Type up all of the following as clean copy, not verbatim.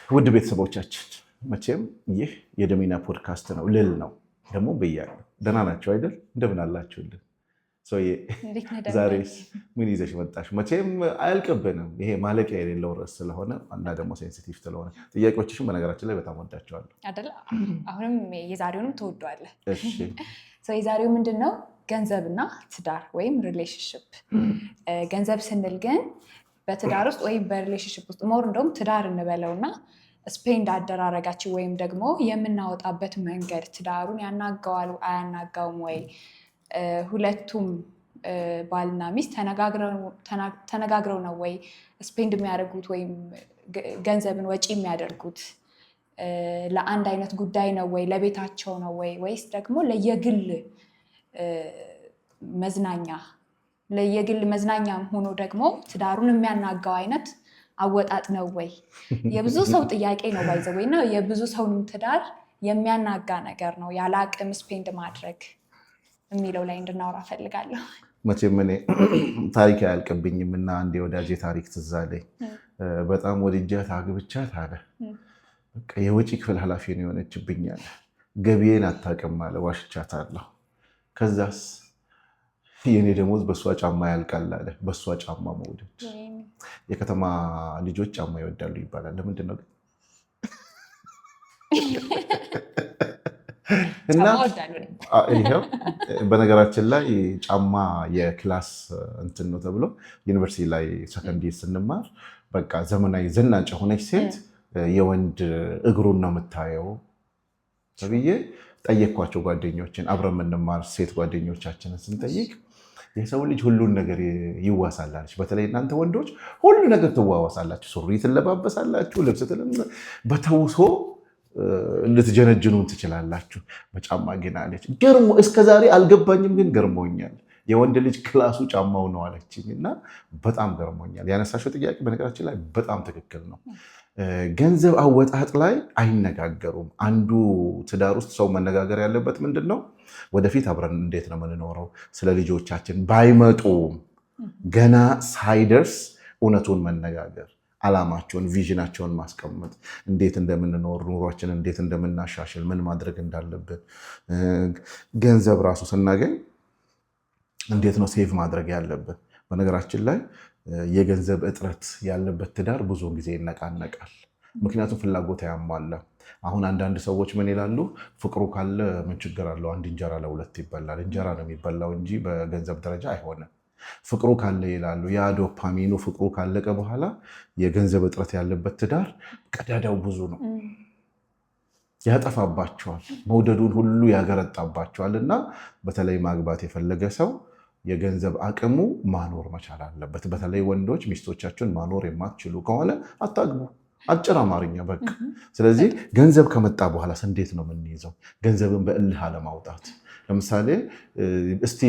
ውድ ቤተሰቦቻችን መቼም ይህ የደሜና ፖድካስት ነው ልል ነው ደግሞ ብያለሁ። ደህና ናቸው አይደል? እንደምን አላችሁልን? ዛሬስ ምን ይዘሽ መጣሽ? መቼም አያልቅብንም። ይሄ ማለቂያ የሌለው ርዕስ ስለሆነ እና ደግሞ ሴንሲቲቭ ስለሆነ ጥያቄዎችሽን በነገራችን ላይ በጣም ወዳቸዋለሁ አይደል? አሁንም የዛሬውንም ትወደዋለህ። የዛሬው ምንድን ነው? ገንዘብና ትዳር ወይም ሪሌሽንሽፕ። ገንዘብ ስንል ግን በትዳር ውስጥ ወይም በሪሌሽንሽፕ ውስጥ ሞር እንደውም ትዳር እንበለውና ስፔንድ አደራረጋችን ወይም ደግሞ የምናወጣበት መንገድ ትዳሩን ያናጋዋል አያናጋውም ወይ? ሁለቱም ባልና ሚስት ተነጋግረው ነው ወይ ስፔንድ የሚያደርጉት ወይም ገንዘብን ወጪ የሚያደርጉት? ለአንድ አይነት ጉዳይ ነው ወይ? ለቤታቸው ነው ወይ? ወይስ ደግሞ ለየግል መዝናኛም ሆኖ ደግሞ ትዳሩን የሚያናጋው አይነት አወጣጥ ነው ወይ? የብዙ ሰው ጥያቄ ነው ባይዘው እና የብዙ ሰውንም ትዳር የሚያናጋ ነገር ነው ያለ አቅም ስፔንድ ማድረግ የሚለው ላይ እንድናወራ ፈልጋለሁ። መቼም እኔ ታሪክ አያልቅብኝም እና አንድ የወዳጄ ታሪክ ትዝ አለኝ። በጣም ወድጃት አግብቻት አለ በቃ የወጪ ክፍል ኃላፊ ነው የሆነችብኝ አለ። ገቢዬን አታውቅም አለ። ዋሽቻታለሁ። ከዛስ የኔ ደሞዝ በእሷ ጫማ ያልቃል አለ። በእሷ ጫማ መውደድ። የከተማ ልጆች ጫማ ይወዳሉ ይባላል። ለምንድን ነው ግን? እና ይሄው በነገራችን ላይ ጫማ የክላስ እንትን ነው ተብሎ ዩኒቨርሲቲ ላይ ሰከንድ ስንማር በቃ ዘመናዊ ዘናጭ የሆነች ሴት የወንድ እግሩን ነው የምታየው ተብዬ ጠየኳቸው ጓደኞችን። አብረን የምንማር ሴት ጓደኞቻችንን ስንጠይቅ የሰው ልጅ ሁሉን ነገር ይዋሳላችሁ፣ በተለይ እናንተ ወንዶች ሁሉ ነገር ትዋዋሳላችሁ፣ ሱሪ ትለባበሳላችሁ፣ ልብስ በተውሶ ልትጀነጅኑን ትችላላችሁ። በጫማ ግን አለች። ገርሞ እስከዛሬ አልገባኝም፣ ግን ገርሞኛል። የወንድ ልጅ ክላሱ ጫማው ነው አለችኝ እና በጣም ገርሞኛል። ያነሳሽው ጥያቄ በነገራችን ላይ በጣም ትክክል ነው። ገንዘብ አወጣጥ ላይ አይነጋገሩም። አንዱ ትዳር ውስጥ ሰው መነጋገር ያለበት ምንድን ነው? ወደፊት አብረን እንዴት ነው የምንኖረው? ስለ ልጆቻችን ባይመጡም ገና ሳይደርስ እውነቱን መነጋገር፣ አላማቸውን ቪዥናቸውን ማስቀመጥ፣ እንዴት እንደምንኖር ኑሯችን እንዴት እንደምናሻሽል ምን ማድረግ እንዳለብን፣ ገንዘብ ራሱ ስናገኝ እንዴት ነው ሴቭ ማድረግ ያለብን። በነገራችን ላይ የገንዘብ እጥረት ያለበት ትዳር ብዙውን ጊዜ ይነቃነቃል። ምክንያቱም ፍላጎት ያሟላ። አሁን አንዳንድ ሰዎች ምን ይላሉ? ፍቅሩ ካለ ምን ችግር አለው? አንድ እንጀራ ለሁለት ይበላል። እንጀራ ነው የሚበላው እንጂ በገንዘብ ደረጃ አይሆንም። ፍቅሩ ካለ ይላሉ። ያ ዶፓሚኑ ፍቅሩ ካለቀ በኋላ የገንዘብ እጥረት ያለበት ትዳር ቀዳዳው ብዙ ነው፣ ያጠፋባቸዋል፣ መውደዱን ሁሉ ያገረጣባቸዋል። እና በተለይ ማግባት የፈለገ ሰው የገንዘብ አቅሙ ማኖር መቻል አለበት። በተለይ ወንዶች ሚስቶቻችሁን ማኖር የማትችሉ ከሆነ አታግቡ። አጭር አማርኛ በቃ። ስለዚህ ገንዘብ ከመጣ በኋላ እንዴት ነው የምንይዘው? ገንዘብን በእልህ አለማውጣት። ለምሳሌ እስቲ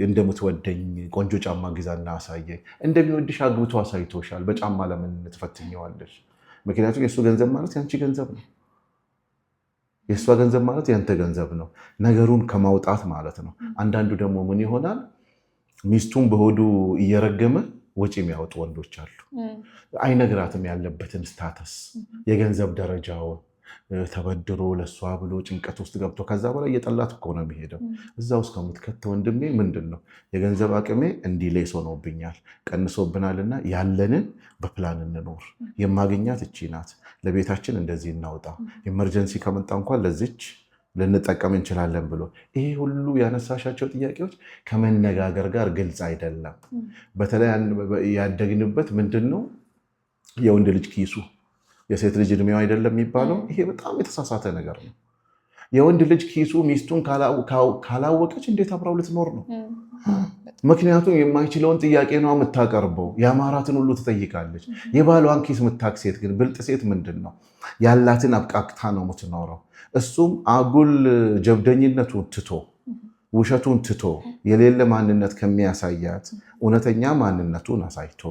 እንደምትወደኝ ቆንጆ ጫማ ግዛና አሳየኝ። እንደሚወድሽ አግብቶ አሳይቶሻል። በጫማ ለምን ትፈትኘዋለሽ? ምክንያቱም የእሱ ገንዘብ ማለት ያንቺ ገንዘብ ነው። የእሷ ገንዘብ ማለት ያንተ ገንዘብ ነው። ነገሩን ከማውጣት ማለት ነው። አንዳንዱ ደግሞ ምን ይሆናል? ሚስቱን በሆዱ እየረገመ ወጪ የሚያወጡ ወንዶች አሉ። አይነግራትም ያለበትን ስታተስ፣ የገንዘብ ደረጃውን። ተበድሮ ለእሷ ብሎ ጭንቀት ውስጥ ገብቶ ከዛ በላይ እየጠላት እኮ ነው የሚሄደው። እዛ ውስጥ ከምትከተ ወንድሜ ምንድን ነው የገንዘብ አቅሜ እንዲህ ሌስ ሆኖብኛል፣ ቀንሶብናልና ያለንን በፕላን እንኖር። የማገኛት እቺ ናት፣ ለቤታችን እንደዚህ እናውጣ፣ ኤመርጀንሲ ከመጣ እንኳን ለዚች ልንጠቀም እንችላለን ብሎ። ይሄ ሁሉ ያነሳሻቸው ጥያቄዎች ከመነጋገር ጋር ግልጽ አይደለም። በተለይ ያደግንበት ምንድን ነው የወንድ ልጅ ኪሱ የሴት ልጅ እድሜው አይደለም የሚባለው። ይሄ በጣም የተሳሳተ ነገር ነው። የወንድ ልጅ ኪሱ ሚስቱን ካላወቀች እንዴት አብራው ልትኖር ነው? ምክንያቱም የማይችለውን ጥያቄ ነው የምታቀርበው። የአማራትን ሁሉ ትጠይቃለች። የባሏን ኪስ የምታውቅ ሴት ግን ብልጥ ሴት ምንድን ነው ያላትን አብቃቅታ ነው የምትኖረው። እሱም አጉል ጀብደኝነቱን ትቶ ውሸቱን ትቶ የሌለ ማንነት ከሚያሳያት እውነተኛ ማንነቱን አሳይቶ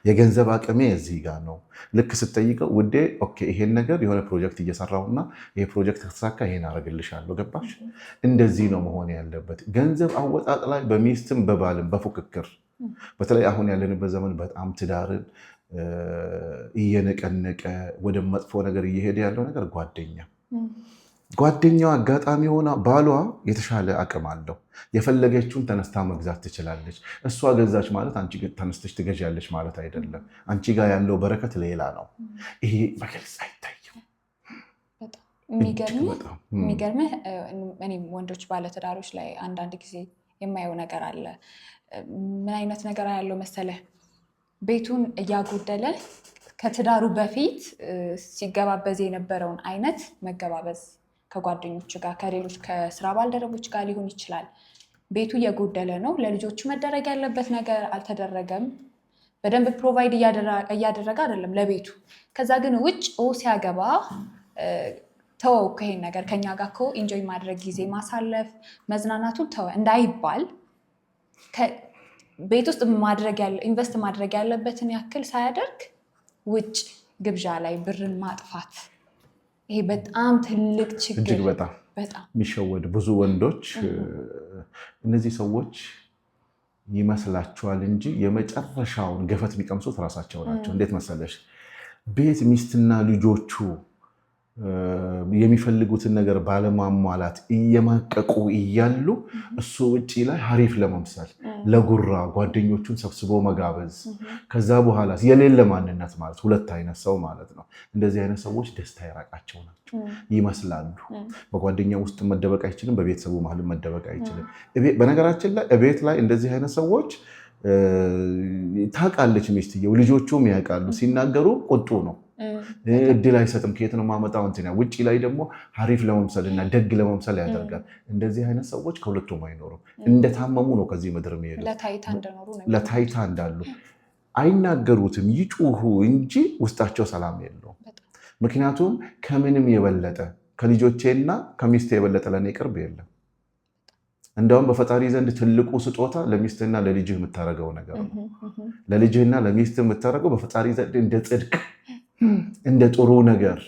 የገንዘብ አቅሜ እዚህ ጋር ነው። ልክ ስትጠይቀው ውዴ ኦኬ ይሄን ነገር የሆነ ፕሮጀክት እየሰራሁና ይሄ ፕሮጀክት ከተሳካ ይሄን አደርግልሻለሁ። ገባሽ? እንደዚህ ነው መሆን ያለበት። ገንዘብ አወጣጥ ላይ በሚስትም በባልም በፉክክር በተለይ አሁን ያለንበት ዘመን በጣም ትዳርን እየነቀነቀ ወደ መጥፎ ነገር እየሄደ ያለው ነገር ጓደኛዋ አጋጣሚ ሆና ባሏ የተሻለ አቅም አለው፣ የፈለገችውን ተነስታ መግዛት ትችላለች። እሷ ገዛች ማለት አንቺ ተነስተሽ ትገዣለች ማለት አይደለም። አንቺ ጋር ያለው በረከት ሌላ ነው። ይሄ በግልጽ አይታይም። የሚገርምህ እኔም ወንዶች ባለትዳሮች ላይ አንዳንድ ጊዜ የማየው ነገር አለ። ምን አይነት ነገር ያለው መሰለህ? ቤቱን እያጎደለ ከትዳሩ በፊት ሲገባበዝ የነበረውን አይነት መገባበዝ ከጓደኞች ጋር ከሌሎች ከስራ ባልደረቦች ጋር ሊሆን ይችላል። ቤቱ እየጎደለ ነው። ለልጆቹ መደረግ ያለበት ነገር አልተደረገም። በደንብ ፕሮቫይድ እያደረገ አይደለም ለቤቱ። ከዛ ግን ውጭ ሲያገባ ተወው ይሄን ነገር ከኛ ጋር እኮ ኢንጆይ ማድረግ ጊዜ ማሳለፍ መዝናናቱን ተወ እንዳይባል ቤት ውስጥ ኢንቨስት ማድረግ ያለበትን ያክል ሳያደርግ ውጭ ግብዣ ላይ ብርን ማጥፋት፣ ይሄ በጣም ትልቅ ችግር። እጅግ በጣም የሚሸወድ ብዙ ወንዶች እነዚህ ሰዎች ይመስላቸዋል እንጂ የመጨረሻውን ገፈት የሚቀምሱት ራሳቸው ናቸው። እንዴት መሰለሽ? ቤት ሚስትና ልጆቹ የሚፈልጉትን ነገር ባለማሟላት እየማቀቁ እያሉ እሱ ውጭ ላይ ሀሪፍ ለመምሰል ለጉራ ጓደኞቹን ሰብስቦ መጋበዝ፣ ከዛ በኋላ የሌለ ማንነት ማለት ሁለት አይነት ሰው ማለት ነው። እንደዚህ አይነት ሰዎች ደስታ የራቃቸው ናቸው ይመስላሉ። በጓደኛ ውስጥ መደበቅ አይችልም፣ በቤተሰቡ መሀል መደበቅ አይችልም። በነገራችን ላይ ቤት ላይ እንደዚህ አይነት ሰዎች ታውቃለች ሚስትየው፣ ልጆቹም ያውቃሉ። ሲናገሩ ቁጡ ነው፣ እድል አይሰጥም። ከየት ነው የማመጣው? እንትን ውጭ ላይ ደግሞ ሀሪፍ ለመምሰል እና ደግ ለመምሰል ያደርጋል። እንደዚህ አይነት ሰዎች ከሁለቱም አይኖሩም። እንደታመሙ ነው ከዚህ ምድር የሚሄዱ፣ ለታይታ እንዳሉ አይናገሩትም። ይጩሁ እንጂ ውስጣቸው ሰላም የለውም። ምክንያቱም ከምንም የበለጠ ከልጆቼና ከሚስቴ የበለጠ ለእኔ ቅርብ የለም። እንደውም በፈጣሪ ዘንድ ትልቁ ስጦታ ለሚስትና ለልጅህ የምታደርገው ነገር ነው። ለልጅህና ለሚስት የምታደርገው በፈጣሪ ዘንድ እንደ ጽድቅ እንደ ጥሩ ነገር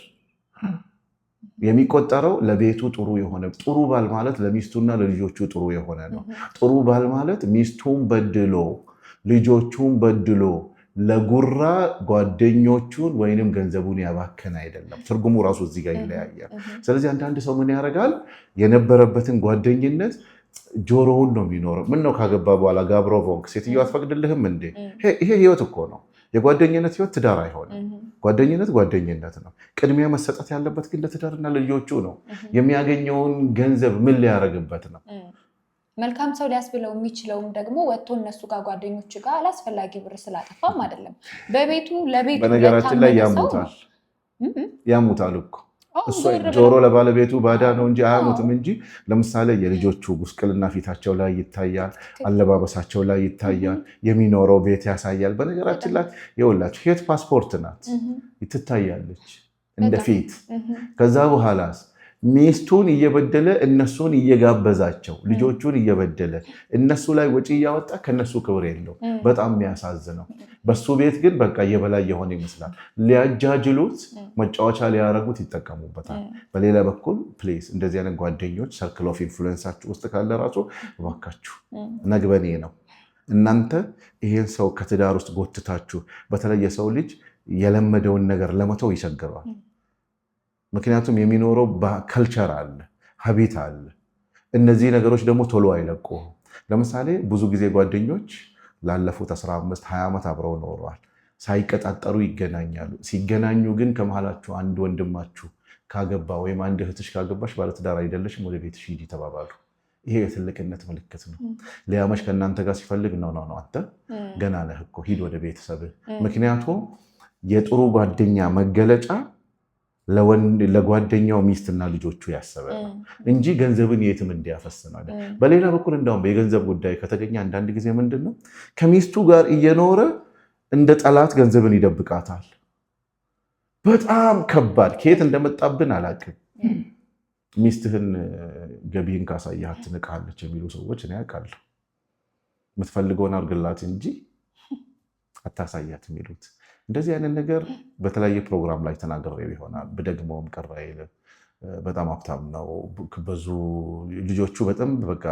የሚቆጠረው ለቤቱ ጥሩ የሆነ ጥሩ ባል ማለት ለሚስቱና ለልጆቹ ጥሩ የሆነ ነው። ጥሩ ባል ማለት ሚስቱን በድሎ ልጆቹን በድሎ ለጉራ ጓደኞቹን ወይንም ገንዘቡን ያባከን አይደለም። ትርጉሙ ራሱ እዚህ ጋር ይለያያል። ስለዚህ አንዳንድ ሰው ምን ያደርጋል? የነበረበትን ጓደኝነት ጆሮውን ነው የሚኖረው። ምን ነው ካገባ በኋላ ጋብሮቮንክ ሴትዮ አትፈቅድልህም እንዴ? ይሄ ህይወት እኮ ነው። የጓደኝነት ህይወት ትዳር አይሆንም። ጓደኝነት ነው። ቅድሚያ መሰጠት ያለበት ግን ለትዳርና ለልጆቹ ነው። የሚያገኘውን ገንዘብ ምን ሊያደርግበት ነው? መልካም ሰው ሊያስብለው የሚችለውም ደግሞ ወጥቶ እነሱ ጋር ጓደኞቹ ጋር አላስፈላጊ ብር ስላጠፋም አይደለም። በቤቱ ለቤቱ በነገራችን ላይ ያሙታል እኮ እሱ ጆሮ ለባለቤቱ ባዳ ነው እንጂ አያሙትም እንጂ። ለምሳሌ የልጆቹ ጉስቅልና ፊታቸው ላይ ይታያል፣ አለባበሳቸው ላይ ይታያል፣ የሚኖረው ቤት ያሳያል። በነገራችን ላይ የወላችሁ ሄት ፓስፖርት ናት፣ ትታያለች እንደ ፊት። ከዛ በኋላስ ሚስቱን እየበደለ እነሱን እየጋበዛቸው ልጆቹን እየበደለ እነሱ ላይ ወጪ እያወጣ ከነሱ ክብር የለው። በጣም የሚያሳዝነው። በሱ ቤት ግን በቃ የበላይ የሆነ ይመስላል። ሊያጃጅሉት መጫወቻ ሊያደርጉት ይጠቀሙበታል። በሌላ በኩል ፕሌስ እንደዚህ አይነት ጓደኞች ሰርክል ኦፍ ኢንፍሉዌንሳችሁ ውስጥ ካለ ራሱ እባካችሁ ነግበኔ ነው። እናንተ ይሄን ሰው ከትዳር ውስጥ ጎትታችሁ፣ በተለይ የሰው ልጅ የለመደውን ነገር ለመተው ይቸግረዋል። ምክንያቱም የሚኖረው ከልቸር አለ፣ ሀቢት አለ። እነዚህ ነገሮች ደግሞ ቶሎ አይለቁም። ለምሳሌ ብዙ ጊዜ ጓደኞች ላለፉት 15-20 ዓመት አብረው ኖረዋል። ሳይቀጣጠሩ ይገናኛሉ። ሲገናኙ ግን ከመሃላችሁ አንድ ወንድማችሁ ካገባ ወይም አንድ እህትሽ ካገባሽ ባለትዳር አይደለሽም፣ ወደ ቤትሽ ሂጂ ተባባሉ። ይሄ የትልቅነት ምልክት ነው። ሊያመሽ ከእናንተ ጋር ሲፈልግ ነው አንተ ገና ነህ እኮ ሂድ ወደ ቤተሰብህ። ምክንያቱም የጥሩ ጓደኛ መገለጫ ለጓደኛው ሚስትና ልጆቹ ያሰበ ነው እንጂ ገንዘብን የትም እንዲያፈስ ነው። በሌላ በኩል እንዳውም የገንዘብ ጉዳይ ከተገኘ አንዳንድ ጊዜ ምንድን ነው ከሚስቱ ጋር እየኖረ እንደ ጠላት ገንዘብን ይደብቃታል። በጣም ከባድ፣ ከየት እንደመጣብን አላውቅም። ሚስትህን ገቢህን ካሳያት ትንቅሃለች የሚሉ ሰዎች እኔ አውቃለሁ። የምትፈልገውን አድርግላት እንጂ አታሳያት የሚሉት እንደዚህ አይነት ነገር በተለያየ ፕሮግራም ላይ ተናግሬው ይሆናል። በደግሞም ቀረ አይልም። በጣም ሀብታም ነው። ብዙ ልጆቹ በጣም በቃ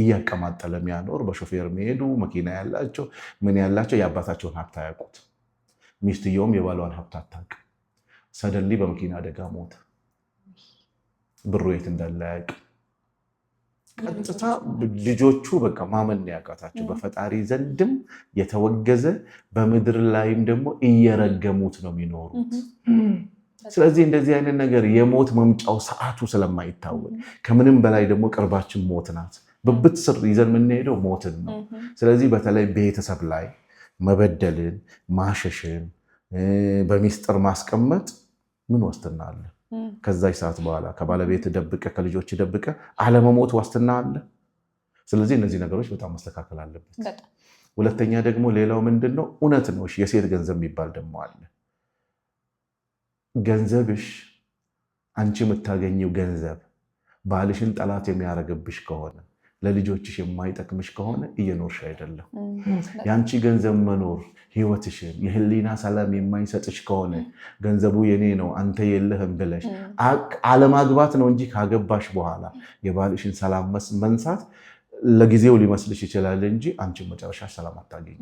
እያቀማጠለ የሚያኖር በሾፌር የሚሄዱ መኪና ያላቸው ምን ያላቸው የአባታቸውን ሀብት አያውቁት። ሚስትየውም የባሏን ሀብት አታውቅም። ሰደንሊ በመኪና አደጋ ሞተ። ብሩ የት እንዳለ አያውቅም። ቀጥታ ልጆቹ በቃ ማመን ያቃታቸው፣ በፈጣሪ ዘንድም የተወገዘ በምድር ላይም ደግሞ እየረገሙት ነው የሚኖሩት። ስለዚህ እንደዚህ አይነት ነገር የሞት መምጫው ሰዓቱ ስለማይታወቅ ከምንም በላይ ደግሞ ቅርባችን ሞት ናት። ብብት ስር ይዘን የምንሄደው ሞትን ነው። ስለዚህ በተለይ ቤተሰብ ላይ መበደልን፣ ማሸሽን፣ በሚስጥር ማስቀመጥ ምን ዋስትና አለ? ከዛች ሰዓት በኋላ ከባለቤት ደብቀ ከልጆች ደብቀ አለመሞት ዋስትና አለ? ስለዚህ እነዚህ ነገሮች በጣም መስተካከል አለበት። ሁለተኛ ደግሞ ሌላው ምንድነው? እውነት ነው የሴት ገንዘብ የሚባል ደግሞ አለ። ገንዘብሽ አንቺ የምታገኘው ገንዘብ ባልሽን ጠላት የሚያደርግብሽ ከሆነ ለልጆችሽ የማይጠቅምሽ ከሆነ እየኖርሽ አይደለም። የአንቺ ገንዘብ መኖር ህይወትሽን የህሊና ሰላም የማይሰጥሽ ከሆነ ገንዘቡ የኔ ነው አንተ የለህም ብለሽ አለማግባት ነው እንጂ ካገባሽ በኋላ የባልሽን ሰላም መንሳት ለጊዜው ሊመስልሽ ይችላል እንጂ አንቺ መጨረሻ ሰላም አታገኝ።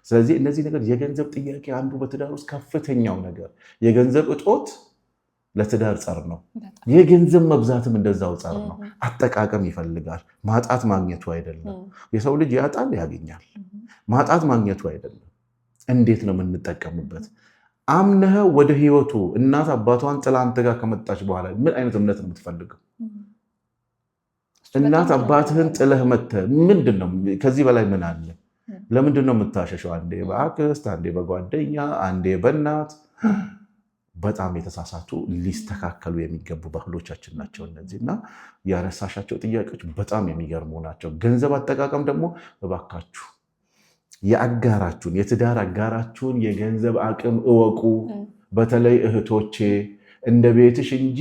ስለዚህ እነዚህ ነገር የገንዘብ ጥያቄ አንዱ በትዳር ውስጥ ከፍተኛው ነገር የገንዘብ እጦት ለትዳር ጸር ነው። የገንዘብ መብዛትም እንደዛው ጸር ነው። አጠቃቀም ይፈልጋል። ማጣት ማግኘቱ አይደለም። የሰው ልጅ ያጣል ያገኛል። ማጣት ማግኘቱ አይደለም። እንዴት ነው የምንጠቀምበት? አምነህ ወደ ህይወቱ እናት አባቷን ጥላ አንተ ጋር ከመጣች በኋላ ምን አይነት እምነት ነው የምትፈልገው? እናት አባትህን ጥለህ መተህ ምንድነው ከዚህ በላይ ምን አለ? ለምንድን ነው የምታሸሸው? አንዴ በአክስት፣ አንዴ በጓደኛ፣ አንዴ በእናት። በጣም የተሳሳቱ ሊስተካከሉ የሚገቡ ባህሎቻችን ናቸው እነዚህ እና ያነሳሻቸው ጥያቄዎች በጣም የሚገርሙ ናቸው። ገንዘብ አጠቃቀም ደግሞ እባካችሁ የአጋራችሁን የትዳር አጋራችሁን የገንዘብ አቅም እወቁ። በተለይ እህቶቼ እንደ ቤትሽ እንጂ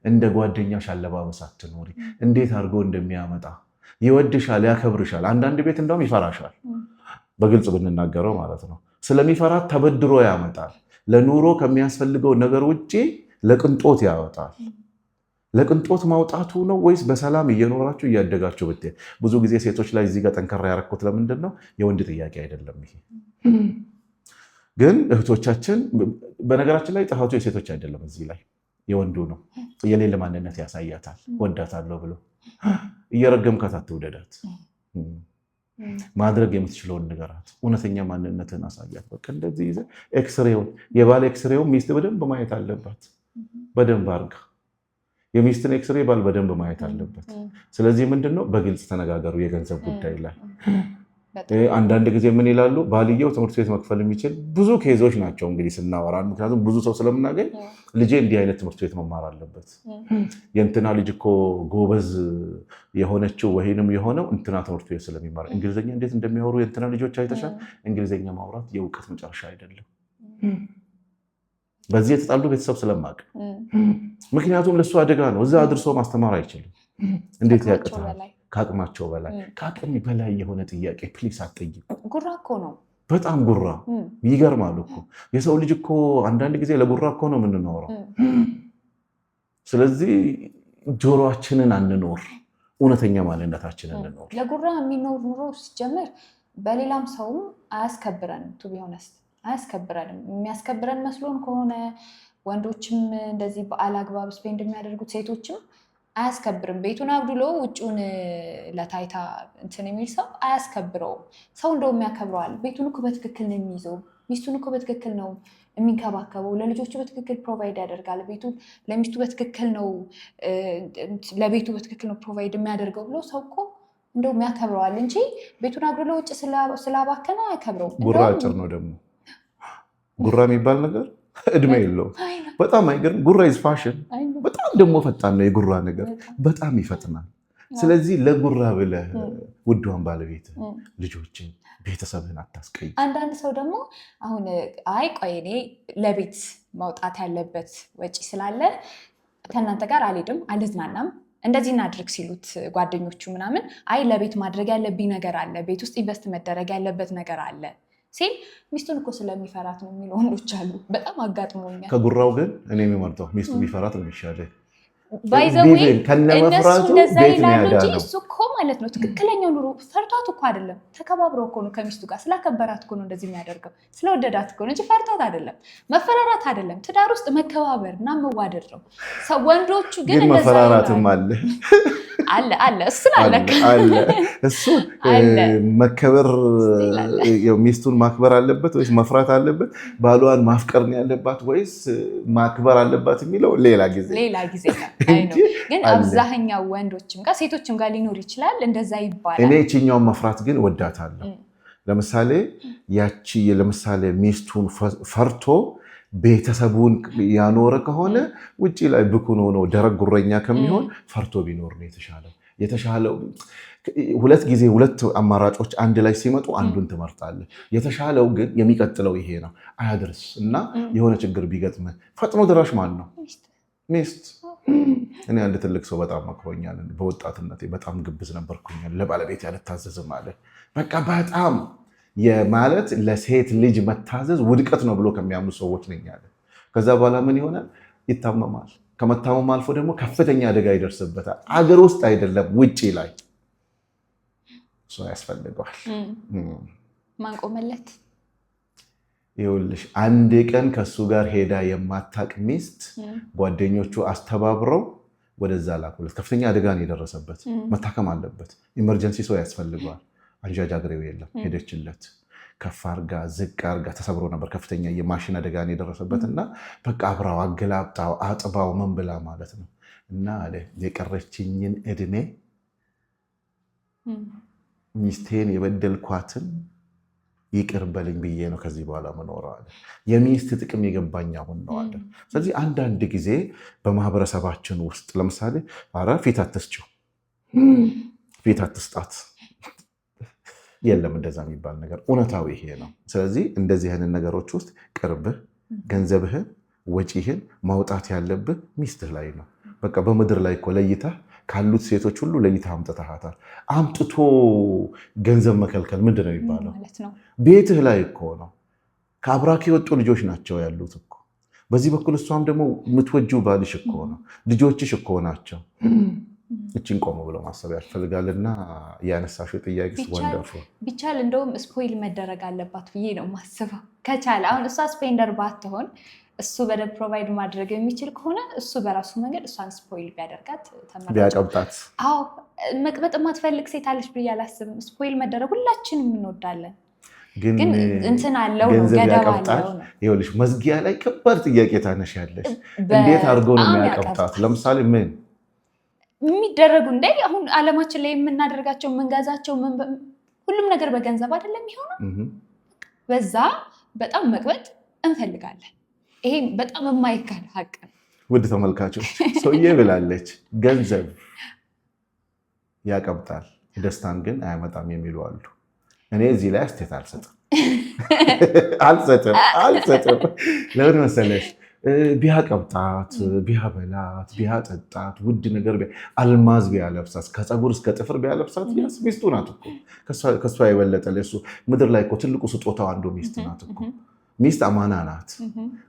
እንደ ጓደኛሽ አለባበስ አትኖሪ። እንዴት አድርጎ እንደሚያመጣ ይወድሻል፣ ያከብርሻል። አንዳንድ ቤት እንደውም ይፈራሻል። በግልጽ ብንናገረው ማለት ነው። ስለሚፈራት ተበድሮ ያመጣል። ለኑሮ ከሚያስፈልገው ነገር ውጪ ለቅንጦት ያወጣል። ለቅንጦት ማውጣቱ ነው ወይስ በሰላም እየኖራችሁ እያደጋችሁ ብትሄድ? ብዙ ጊዜ ሴቶች ላይ እዚህ ጋር ጠንከራ ያረኩት ለምንድን ነው? የወንድ ጥያቄ አይደለም ይሄ። ግን እህቶቻችን በነገራችን ላይ ጥፋቱ የሴቶች አይደለም፣ እዚህ ላይ የወንዱ ነው። የሌለ ማንነት ያሳያታል። ወዳታለሁ ብሎ እየረገምካት አትውደዳት። ማድረግ የምትችለውን ንገራት። እውነተኛ ማንነትን አሳያት። በቃ እንደዚህ ይዘህ ኤክስሬውን የባል ኤክስሬውን ሚስት በደንብ ማየት አለባት። በደንብ አድርጋ የሚስትን ኤክስሬ ባል በደንብ ማየት አለበት። ስለዚህ ምንድነው በግልጽ ተነጋገሩ የገንዘብ ጉዳይ ላይ። አንዳንድ ጊዜ ምን ይላሉ? ባልየው ትምህርት ቤት መክፈል የሚችል ብዙ ኬዞች ናቸው እንግዲህ ስናወራ፣ ምክንያቱም ብዙ ሰው ስለምናገኝ ልጄ እንዲህ አይነት ትምህርት ቤት መማር አለበት፣ የእንትና ልጅ እኮ ጎበዝ የሆነችው ወይንም የሆነው እንትና ትምህርት ቤት ስለሚማር። እንግሊዝኛ እንዴት እንደሚያወሩ የእንትና ልጆች አይተሻል? እንግሊዝኛ ማውራት የእውቀት መጨረሻ አይደለም። በዚህ የተጣሉ ቤተሰብ ስለማቅ፣ ምክንያቱም ለእሱ አደጋ ነው። እዛ አድርሶ ማስተማር አይችልም። እንዴት ያቅታል? ከአቅማቸው በላይ ከአቅም በላይ የሆነ ጥያቄ ፕሊስ አትጠይቁ። ጉራ እኮ ነው፣ በጣም ጉራ። ይገርማል እኮ የሰው ልጅ እኮ አንዳንድ ጊዜ ለጉራ እኮ ነው የምንኖረው። ስለዚህ ጆሮአችንን አንኖር፣ እውነተኛ ማንነታችንን እንኖር። ለጉራ የሚኖር ኑሮ ሲጀመር በሌላም ሰውም አያስከብረንም። ቱ ቢ ሆነስት አያስከብረንም። የሚያስከብረን መስሎን ከሆነ ወንዶችም እንደዚህ በዓል አግባብ ስፔንድ የሚያደርጉት ሴቶችም አያስከብርም። ቤቱን አጉድሎ ውጭውን ለታይታ እንትን የሚል ሰው አያስከብረውም። ሰው እንደውም ያከብረዋል። ቤቱን እኮ በትክክል ነው የሚይዘው፣ ሚስቱን እኮ በትክክል ነው የሚንከባከበው፣ ለልጆቹ በትክክል ፕሮቫይድ ያደርጋል፣ ቤቱን ለሚስቱ በትክክል ነው ለቤቱ በትክክል ነው ፕሮቫይድ የሚያደርገው ብሎ ሰው እኮ እንደውም ያከብረዋል እንጂ ቤቱን አጉድሎ ውጭ ስላባከነ አያከብረውም። ጉራ አጭር ነው ደግሞ። ጉራ የሚባል ነገር እድሜ የለውም። በጣም አይገርም። ጉራ ኢዝ ፋሽን። በጣም ደግሞ ፈጣን ነው የጉራ ነገር፣ በጣም ይፈጥናል። ስለዚህ ለጉራ ብለህ ውድዋን ባለቤት ልጆችን ቤተሰብህን አታስቀይ። አንዳንድ ሰው ደግሞ አሁን አይ ቆይ እኔ ለቤት ማውጣት ያለበት ወጪ ስላለ ከእናንተ ጋር አልሄድም አልዝናናም እንደዚህ እናድርግ ሲሉት ጓደኞቹ ምናምን አይ ለቤት ማድረግ ያለብኝ ነገር አለ፣ ቤት ውስጥ ኢንቨስት መደረግ ያለበት ነገር አለ ሲል ሚስቱን እኮ ስለሚፈራት ነው የሚሉ ወንዶች አሉ። በጣም አጋጥሞኛል። ከጉራው ግን እኔ የሚመርጠው ሚስቱ ቢፈራት ነው የሚሻለው። ባይዘው ከነመፍራቱ ቤት ነው ያዳነው። እሱ እኮ ማለት ነው ትክክለኛው ኑሮ ፈርቷት እኮ አይደለም፣ ተከባብረው እኮ ነው ከሚስቱ ጋር ስላከበራት እኮ ነው እንደዚህ የሚያደርገው፣ ስለወደዳት እኮ ነው እንጂ ፈርቷት አይደለም፣ መፈራራት አይደለም። ትዳር ውስጥ መከባበርና መዋደድ ነው። ወንዶቹ ግን እንደዛ መፈራራትም አለ እሱ መከበር ሚስቱን ማክበር አለበት ወይስ መፍራት አለበት? ባሏን ማፍቀር ነው ያለባት ወይስ ማክበር አለባት የሚለው ሌላ ጊዜ ግን አብዛኛው ወንዶችም ጋር ሴቶችም ጋር ሊኖር ይችላል፣ እንደዛ ይባላል። እኔ እቺኛውን መፍራት ግን ወዳታለሁ። ለምሳሌ ሚስቱን ፈርቶ ቤተሰቡን ያኖረ ከሆነ ውጪ ላይ ብኩን ሆኖ ደረቅ ጉረኛ ከሚሆን ፈርቶ ቢኖር ነው የተሻለው። ሁለት አማራጮች አንድ ላይ ሲመጡ አንዱን ትመርጣለህ። የተሻለው ግን የሚቀጥለው ይሄ ነው። አያድርስ እና የሆነ ችግር ቢገጥም ፈጥኖ ድራሽ ማን ነው? ሚስት። እኔ አንድ ትልቅ ሰው በጣም መክሮኛል። በወጣትነቴ በጣም ግብዝ ነበርኩኛል። ለባለቤት ያልታዘዝም አለ። በቃ በጣም ማለት ለሴት ልጅ መታዘዝ ውድቀት ነው ብሎ ከሚያምኑ ሰዎች ነኝ ያለ። ከዛ በኋላ ምን ይሆናል? ይታመማል። ከመታመም አልፎ ደግሞ ከፍተኛ አደጋ ይደርስበታል። አገር ውስጥ አይደለም ውጪ ላይ ሰው ያስፈልገዋል። ማን ቆመለት? ይኸውልሽ አንድ ቀን ከሱ ጋር ሄዳ የማታቅ ሚስት ጓደኞቹ አስተባብረው ወደዛ ላኩለት። ከፍተኛ አደጋ ነው የደረሰበት። መታከም አለበት። ኢመርጀንሲ ሰው ያስፈልገዋል። አንጃጃግሬው የለም። ሄደችለት። ከፍ አርጋ ዝቅ አርጋ ተሰብሮ ነበር። ከፍተኛ የማሽን አደጋ ነው የደረሰበት እና በቃ አብራው አገላብጣው አጥባው ምን ብላ ማለት ነው እና አለ የቀረችኝን እድሜ ሚስቴን የበደልኳትን ይቅር በልኝ ብዬ ነው ከዚህ በኋላ መኖረው አለ። የሚስት ጥቅም የገባኝ አሁን ነው አለ። ስለዚህ አንዳንድ ጊዜ በማህበረሰባችን ውስጥ ለምሳሌ ኧረ ፊት አትስጪው፣ ፊት አትስጣት የለም እንደዛ የሚባል ነገር። እውነታዊ ይሄ ነው። ስለዚህ እንደዚህ አይነት ነገሮች ውስጥ ቅርብህ፣ ገንዘብህን፣ ወጪህን ማውጣት ያለብህ ሚስትህ ላይ ነው። በቃ በምድር ላይ እኮ ለይተህ ካሉት ሴቶች ሁሉ ለይተህ አምጥተሃታል። አምጥቶ ገንዘብ መከልከል ምንድን ነው የሚባለው? ቤትህ ላይ እኮ ነው። ከአብራክ የወጡ ልጆች ናቸው ያሉት እኮ። በዚህ በኩል እሷም ደግሞ የምትወጂው ባልሽ እኮ ነው። ልጆችሽ እኮ ናቸው። እችን ቆሞ ብሎ ማሰብ ያስፈልጋልና ያነሳሽው ጥያቄ ቢቻል እንደውም ስፖይል መደረግ አለባት ብዬ ነው ማስበው። ከቻለ አሁን እሷ ስፔንደር ባትሆን እሱ በደንብ ፕሮቫይድ ማድረግ የሚችል ከሆነ እሱ በራሱ መንገድ እሷን ስፖይል ቢያደርጋት ቢያቀብጣት። አዎ መቅበጥ የማትፈልግ ሴት አለች ብዬ አላስብም። ስፖይል መደረግ ሁላችንም እንወዳለን፣ ግን እንትን አለው ነው ገደብ አለው ነው። ይኸውልሽ መዝጊያ ላይ ከባድ ጥያቄ ታነሻለሽ። እንዴት አድርገው ነው የሚያቀብጣት? ለምሳሌ ምን የሚደረጉ እንደ አሁን ዓለማችን ላይ የምናደርጋቸው የምንገዛቸው ሁሉም ነገር በገንዘብ አይደለም የሚሆነው። በዛ በጣም መቅበጥ እንፈልጋለን። ይሄ በጣም የማይካድ ሀቅ ነው። ውድ ተመልካቾች ሰውዬ ብላለች፣ ገንዘብ ያቀብጣል ደስታን ግን አያመጣም የሚሉ አሉ። እኔ እዚህ ላይ አስተያየት አልሰጥም። ለምን መሰለሽ? ቢያቀብጣት፣ ቢያበላት፣ ቢያጠጣት፣ ውድ ነገር አልማዝ ቢያለብሳት፣ ከፀጉር እስከ ጥፍር ቢያለብሳት ሚስቱ ናት እኮ። ከሷ የበለጠ ለሱ ምድር ላይ እኮ ትልቁ ስጦታው አንዱ ሚስት ናት እኮ። ሚስት አማና ናት።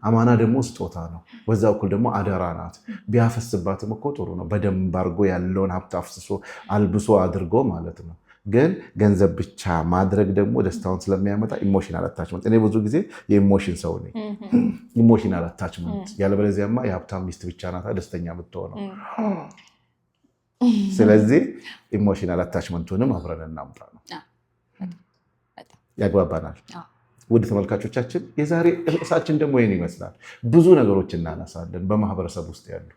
አማና ደግሞ ስጦታ ነው። በዛ በኩል ደግሞ አደራ ናት። ቢያፈስባትም እኮ ጥሩ ነው። በደንብ አድርጎ ያለውን ሀብት አፍስሶ አልብሶ አድርጎ ማለት ነው። ግን ገንዘብ ብቻ ማድረግ ደግሞ ደስታውን ስለሚያመጣ ኢሞሽናል አታችመንት። እኔ ብዙ ጊዜ የኢሞሽን ሰው ነኝ። ኢሞሽናል አታችመንት። ያለበለዚያማ የሀብታም ሚስት ብቻ ናት ደስተኛ የምትሆነው። ስለዚህ ኢሞሽናል አታችመንቱንም አብረን እናምጣ ነው። ያግባባናል። ውድ ተመልካቾቻችን የዛሬ ርዕሳችን ደግሞ ይህን ይመስላል። ብዙ ነገሮች እናነሳለን በማህበረሰብ ውስጥ ያሉ።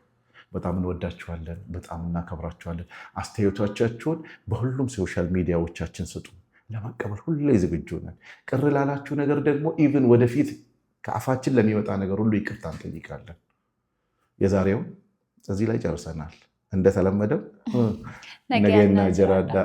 በጣም እንወዳችኋለን፣ በጣም እናከብራችኋለን። አስተያየቶቻችሁን በሁሉም ሶሻል ሚዲያዎቻችን ስጡ። ለመቀበል ሁሌ ዝግጁ ነን። ቅር ላላችሁ ነገር ደግሞ ኢቭን ወደፊት ከአፋችን ለሚወጣ ነገር ሁሉ ይቅርታ እንጠይቃለን። የዛሬው እዚህ ላይ ጨርሰናል። እንደተለመደው ነገና ጀራዳ